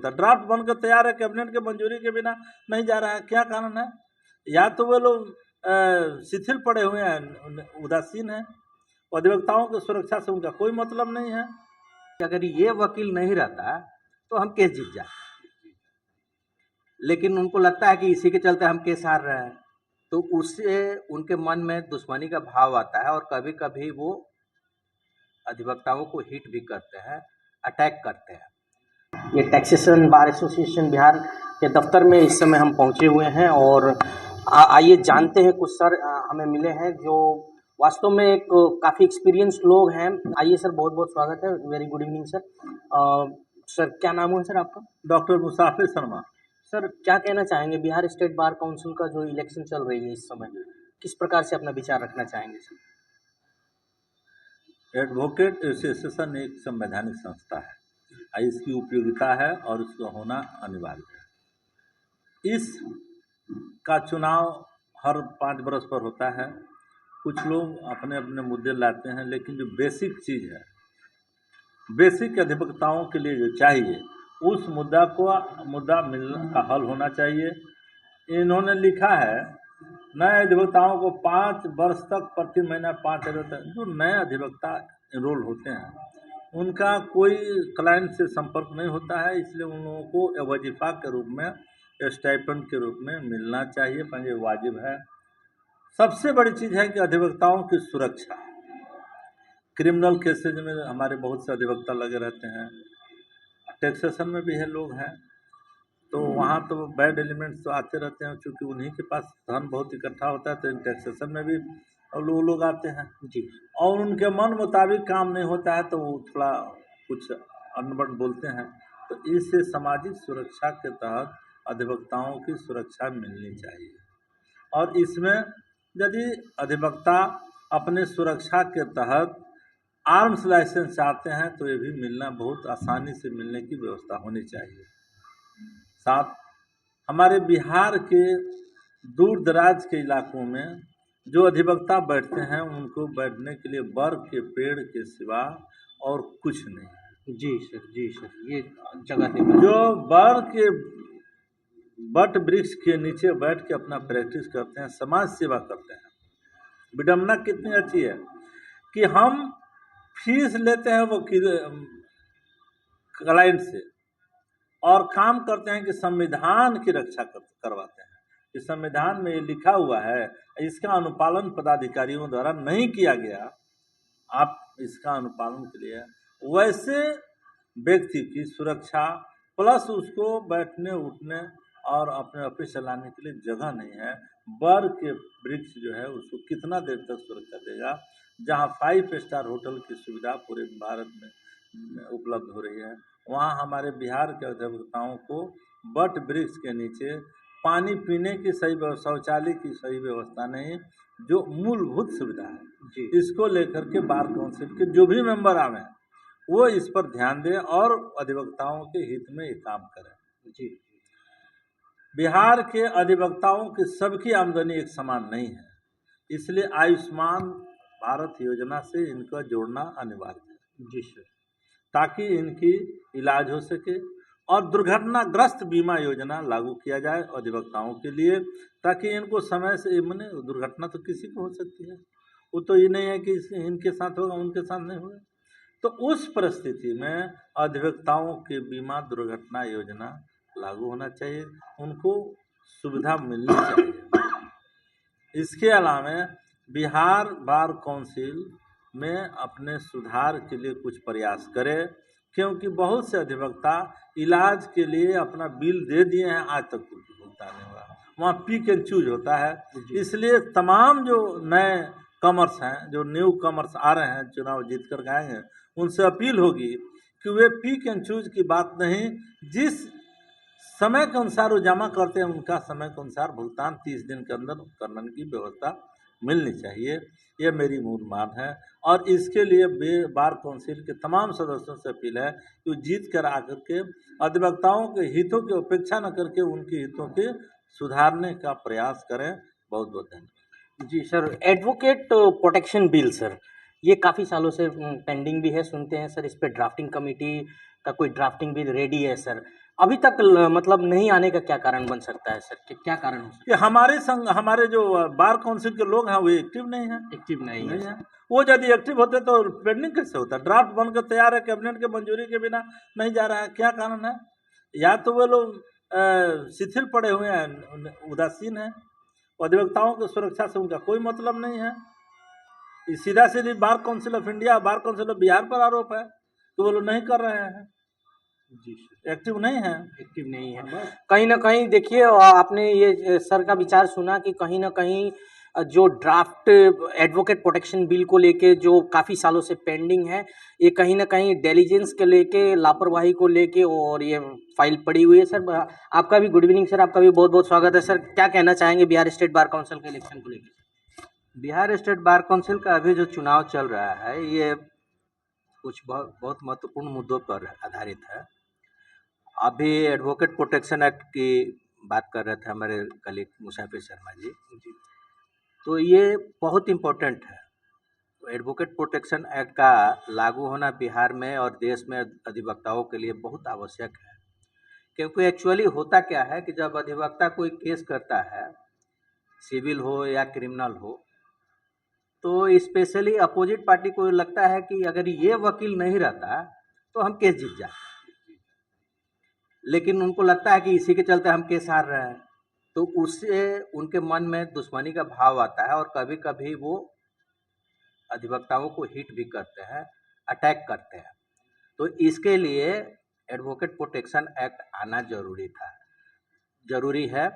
तो ड्राफ्ट बनकर तैयार है, कैबिनेट के मंजूरी के बिना नहीं जा रहा है। क्या कारण है? या तो वे लोग शिथिल पड़े हुए हैं, उदासीन हैं, अधिवक्ताओं की सुरक्षा से उनका कोई मतलब नहीं है। अगर ये वकील नहीं रहता तो हम केस जीत जाते, लेकिन उनको लगता है कि इसी के चलते हम केस हार रहे हैं, तो उससे उनके मन में दुश्मनी का भाव आता है और कभी कभी वो अधिवक्ताओं को हिट भी करते हैं, अटैक करते हैं। ये टैक्सेशन बार एसोसिएशन बिहार के दफ्तर में इस समय हम पहुंचे हुए हैं और आइए जानते हैं कुछ सर हमें मिले हैं जो वास्तव में एक काफ़ी एक्सपीरियंस लोग हैं। आइए सर, बहुत बहुत स्वागत है। Very good evening sir. Sir क्या नाम है सर आपका? डॉक्टर मुसाफिर शर्मा। सर क्या कहना चाहेंगे, बिहार स्टेट बार काउंसिल का जो इलेक्शन चल रही है इस समय, किस प्रकार से अपना विचार रखना चाहेंगे सर? एडवोकेट एसोसिएशन एक संवैधानिक संस्था है, इसकी उपयोगिता है और उसका होना अनिवार्य है। इस का चुनाव हर 5 वर्ष पर होता है। कुछ लोग अपने अपने मुद्दे लाते हैं, लेकिन जो बेसिक चीज़ है, बेसिक अधिवक्ताओं के लिए जो चाहिए, उस मुद्दा मिलना का हल होना चाहिए। इन्होंने लिखा है नए अधिवक्ताओं को 5 वर्ष तक प्रति महीना 5,000 तक, जो नए अधिवक्ता एनरोल होते हैं उनका कोई क्लाइंट से संपर्क नहीं होता है, इसलिए उन लोगों को वजीफा के रूप में, स्टाइपेंड के रूप में मिलना चाहिए, ये वाजिब है। सबसे बड़ी चीज़ है कि अधिवक्ताओं की सुरक्षा। क्रिमिनल केसेज में हमारे बहुत से अधिवक्ता लगे रहते हैं, टैक्सेशन में भी है लोग हैं, तो वहाँ तो बैड एलिमेंट्स तो आते रहते हैं, क्योंकि उन्हीं के पास धन बहुत इकट्ठा होता है, तो टैक्सेशन में भी लोग आते हैं जी। और उनके मन मुताबिक काम नहीं होता है तो वो थोड़ा कुछ अनबन बोलते हैं। तो इससे सामाजिक सुरक्षा के तहत अधिवक्ताओं की सुरक्षा मिलनी चाहिए, और इसमें यदि अधिवक्ता अपने सुरक्षा के तहत आर्म्स लाइसेंस चाहते हैं तो ये भी मिलना, बहुत आसानी से मिलने की व्यवस्था होनी चाहिए। साथ हमारे बिहार के दूर दराज के इलाकों में जो अधिवक्ता बैठते हैं उनको बैठने के लिए बर्फ के पेड़ के सिवा और कुछ नहीं। जी सर, ये जगह देखा जो बर्फ के बट वृक्ष के नीचे बैठ के अपना प्रैक्टिस करते हैं, समाज सेवा करते हैं। विडम्बना कितनी अच्छी है कि हम फीस लेते हैं वो क्लाइंट से, और काम करते हैं कि संविधान की रक्षा करवाते हैं कि संविधान में ये लिखा हुआ है, इसका अनुपालन पदाधिकारियों द्वारा नहीं किया गया, आप इसका अनुपालन के लिए वैसे व्यक्ति की सुरक्षा, प्लस उसको बैठने उठने और अपने ऑफिस चलाने के लिए जगह नहीं है। बर के वृक्ष जो है उसको कितना देर तक सुरक्षा देगा, जहाँ 5 स्टार होटल की सुविधा पूरे भारत में उपलब्ध हो रही है, वहाँ हमारे बिहार के अधिवक्ताओं को बट वृक्ष के नीचे पानी पीने की सही व्यवस्था, शौचालय की सही व्यवस्था नहीं, जो मूलभूत सुविधा है जी। इसको लेकर के बार काउंसिल के जो भी मेंबर आवे वो इस पर ध्यान दें और अधिवक्ताओं के हित में ये काम करें। जी। बिहार के अधिवक्ताओं की सबकी आमदनी एक समान नहीं है, इसलिए आयुष्मान भारत योजना से इनका जोड़ना अनिवार्य है। जी सर। ताकि इनकी इलाज हो सके, और दुर्घटनाग्रस्त बीमा योजना लागू किया जाए अधिवक्ताओं के लिए, ताकि इनको समय से, मैंने दुर्घटना तो किसी को हो सकती है, वो तो ये नहीं है कि इनके साथ होगा उनके साथ नहीं होगा, तो उस परिस्थिति में अधिवक्ताओं के बीमा दुर्घटना योजना लागू होना चाहिए, उनको सुविधा मिलनी चाहिए। इसके अलावा बिहार बार काउंसिल में अपने सुधार के लिए कुछ प्रयास करे, क्योंकि बहुत से अधिवक्ता इलाज के लिए अपना बिल दे दिए हैं, आज तक कुछ भुगतान नहीं हुआ, वहाँ पिक एंड चूज होता है। इसलिए तमाम जो नए कमर्स हैं, जो न्यू कमर्स आ रहे हैं, चुनाव जीत कर आएंगे, उनसे अपील होगी कि वे पिक एंड चूज की बात नहीं, जिस समय के अनुसार वो जमा करते हैं उनका समय के अनुसार भुगतान 30 दिन के अंदर करने की व्यवस्था मिलनी चाहिए, ये मेरी मूल मांग है। और इसके लिए बार काउंसिल के तमाम सदस्यों से अपील है कि वो जीत कर आकर के अधिवक्ताओं के हितों की उपेक्षा न करके उनके हितों के सुधारने का प्रयास करें। बहुत बहुत धन्यवाद। जी sir, advocate protection bill sir, ये काफ़ी सालों से पेंडिंग भी है, सुनते हैं सर इस पे ड्राफ्टिंग कमेटी का कोई ड्राफ्टिंग बिल रेडी है सर, अभी तक मतलब नहीं आने का क्या कारण बन सकता है सर? क्या कारण हो सकता कि हमारे जो बार काउंसिल के लोग हैं वो एक्टिव नहीं हैं। है? एक्टिव नहीं है नहीं सर। है। वो यदि एक्टिव होते तो पेंडिंग कैसे होता? ड्राफ्ट बनकर तैयार है, कैबिनेट के मंजूरी के बिना नहीं जा रहा है, क्या कारण है? या तो वो लोग शिथिल पड़े हुए हैं, उदासीन हैं, अधिवक्ताओं की सुरक्षा से उनका कोई मतलब नहीं है। ये सीधा सीधी bar council of India, bar council of Bihar पर आरोप है कि वो लोग नहीं कर रहे हैं, जी सर, एक्टिव नहीं है। एक्टिव नहीं है। बस। कहीं न कहीं देखिए आपने ये सर का विचार सुना कि कहीं न कहीं जो ड्राफ्ट एडवोकेट प्रोटेक्शन बिल को लेके जो काफ़ी सालों से पेंडिंग है, ये कहीं न कहीं डिलिजेंस को लेके, लापरवाही को लेके और ये फाइल पड़ी हुई है। सर आपका भी गुड इवनिंग सर, आपका भी बहुत-बहुत स्वागत है सर। क्या कहना चाहेंगे बिहार स्टेट बार काउंसिल के इलेक्शन को लेके? बिहार स्टेट बार काउंसिल का अभी जो चुनाव चल रहा है ये कुछ बहुत बहुत महत्वपूर्ण मुद्दों पर आधारित है। अभी एडवोकेट प्रोटेक्शन एक्ट की बात कर रहे थे हमारे कलीग मुसाफिर शर्मा जी, तो ये बहुत इम्पोर्टेंट है। तो एडवोकेट प्रोटेक्शन एक्ट का लागू होना बिहार में और देश में अधिवक्ताओं के लिए बहुत आवश्यक है, क्योंकि एक्चुअली होता क्या है कि जब अधिवक्ता कोई केस करता है, सिविल हो या क्रिमिनल हो, तो स्पेशली अपोजिट पार्टी को लगता है कि अगर ये वकील नहीं रहता तो हम केस जीत जाते, लेकिन उनको लगता है कि इसी के चलते हम केस हार रहे हैं, तो उससे उनके मन में दुश्मनी का भाव आता है और कभी कभी वो अधिवक्ताओं को हिट भी करते हैं, अटैक करते हैं। तो इसके लिए एडवोकेट प्रोटेक्शन एक्ट आना जरूरी था, जरूरी है।